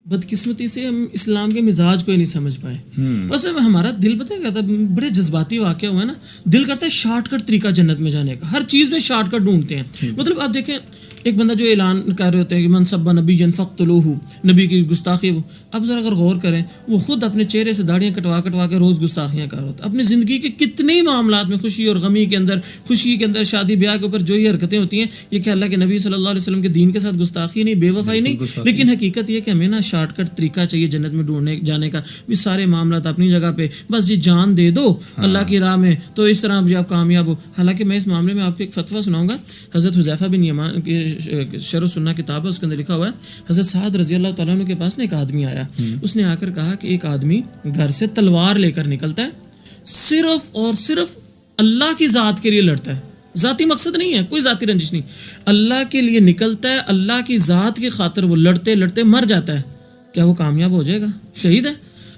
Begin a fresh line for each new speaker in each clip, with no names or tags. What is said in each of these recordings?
بدقسمتی سے ہم اسلام کے مزاج کو ہی نہیں سمجھ پائے. بس ہمارا دل پتہ ہے کیا تھا, بڑے جذباتی واقعہ ہوا ہے نا, دل کرتا ہے شارٹ کٹ طریقہ جنت میں جانے کا, ہر چیز میں شارٹ کٹ ڈھونڈتے ہیں. مطلب آپ دیکھیں ایک بندہ جو اعلان کر رہے ہوتے ہیں کہ من سب نبی فقتلوہ, نبی کی گستاخی, وہ اب ذرا اگر غور کریں وہ خود اپنے چہرے سے داڑیاں کٹوا کے روز گستاخیاں کر رہا ہوتا ہے. اپنی زندگی کے کتنے ہی معاملات میں, خوشی اور غمی کے اندر, خوشی کے اندر, شادی بیاہ کے اوپر جو یہ حرکتیں ہوتی ہیں, یہ کہ اللہ کے نبی صلی اللہ علیہ وسلم کے دین کے ساتھ گستاخی نہیں, بے وفائی نہیں, لیکن حقیقت یہ کہ ہمیں نا شارٹ کٹ طریقہ چاہیے جنت میں ڈھونڈنے جانے کا. بھی سارے معاملات اپنی جگہ پہ, بس یہ جان دے دو اللہ کی راہ میں تو اس طرح بھی آپ کامیاب ہو. حالانکہ میں اس معاملے میں آپ کو ایک فتویٰ سناؤں گا. حضرت حذیفہ بن یمان کی شرح سنہ کتاب ہے, اس کے اندر لکھا ہوا ہے, حضرت سعد رضی اللہ تعالیٰ عنہ کے پاس نا ایک آدمی آیا. اس نے آ کر کہا کہ ایک آدمی گھر سے تلوار لے کر نکلتا ہے, صرف اور صرف اللہ کی ذات کے لیے لڑتا ہے, ذاتی مقصد نہیں ہے, کوئی ذاتی رنجش نہیں, اللہ کے لیے نکلتا ہے, اللہ کی ذات کی خاطر وہ لڑتے لڑتے مر جاتا ہے. کیا وہ کامیاب ہو جائے گا؟ شہید ہے.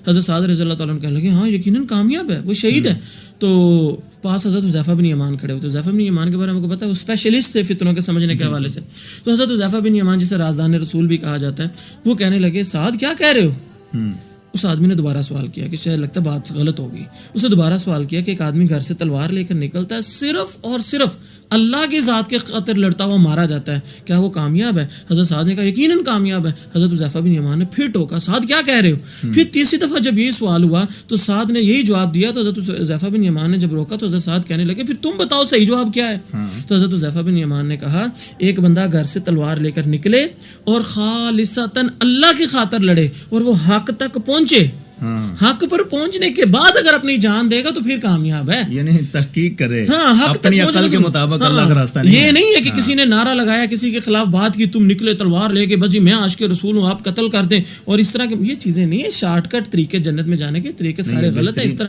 حضرت سعد رضی اللہ تعالیٰ عنہ کہنے لگے ہاں یقیناً کامیاب ہے, وہ شہید ہے. تو پاس حضرت حذیفہ بن یمان کھڑے ہوئے. تو حذیفہ بن یمان کے بارے میں کو پتا ہے, وہ اسپیشلسٹ تھے فتنوں کے سمجھنے کے حوالے سے. تو حضرت حذیفہ بن یمان جسے رازدان رسول بھی کہا جاتا ہے, وہ کہنے لگے سعد کیا کہہ رہے ہو؟ اس آدمی نے دوبارہ سوال کیا کہ شاید لگتا ہے بات غلط ہوگی. اس نے دوبارہ سوال کیا کہ ایک آدمی گھر سے تلوار لے کر نکلتا ہے, صرف اور صرف اللہ کی ذات کے خاطر لڑتا ہوا مارا جاتا ہے, کیا وہ کامیاب ہے؟ حضرت سعد نے کہا یقیناً کامیاب ہے. حضرت حذیفہ بن یمان نے پھر ٹوکا, سعد کیا کہہ رہے ہو؟ پھر تیسری دفعہ جب یہ سوال ہوا تو سعد نے یہی جواب دیا. تو حضرت حذیفہ بن یمان نے جب روکا تو حضرت سعد کہنے لگے پھر تم بتاؤ صحیح جواب کیا ہے؟ تو حضرت حذیفہ بن یمان نے کہا ایک بندہ گھر سے تلوار لے کر نکلے اور خالصتاً اللہ کی خاطر لڑے اور وہ حق تک پہنچے, حق پر پہنچنے کے بعد اگر اپنی جان دے گا تو پھر کامیاب ہے.
یعنی تحقیق کرے,
حق
اپنی عقل کے مطابق اللہ کا راستہ نہیں.
یہ نہیں ہے کہ کسی نے نعرہ لگایا, کسی کے خلاف بات کی, تم نکلے تلوار لے کے بس جی میں عاشق رسول ہوں آپ قتل کر دیں, اور اس طرح کی یہ چیزیں نہیں ہے. شارٹ کٹ طریقے جنت میں جانے کے طریقے سارے غلط ہیں. اس طرح